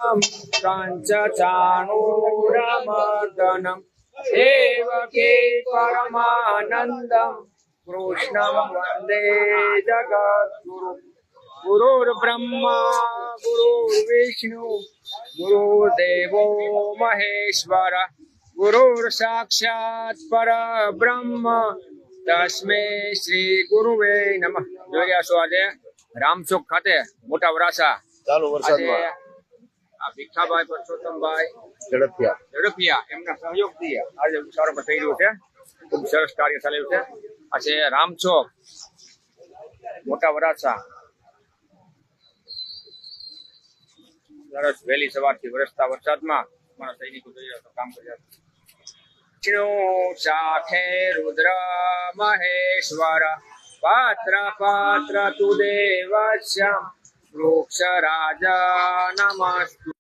काञ्चचाणूरमर्दनं देवकी परमानन्दं कृष्णं वन्दे जगद्गुरु गुरुर्ब्रह्मा गुरुर्विष्णु गुरुर्देवो महेश्वर गुरुर्साक्षात् परब्रह्म तस्मै श्री गुरुवे नमः। જોઈ રહ્યા છો આજે રામચોક ખાતે મોટા વરાસા ચાલુ વરસાદમાં આ ભીખાભાઈ પરસોત્તમભાઈ ઝડપિયા એમના સહયોગથી આજે ઉત્સવ થઈ રહ્યું છે। ખૂબ સરસ કાર્ય ચાલ્યું છે। આ છે રામચોક મોટા વરાસા। સરસ વહેલી સવારથી વરસતા વરસાદમાં મારા સૈનિકો જોઈ રહ્યા કામ કર્યા। વિષ્ણુ શાખે રુદ્ર મહેશ્વર પાત્ર પાત્ર તુ દેવસ્ય વૃક્ષ રાજ નમસ્તુ।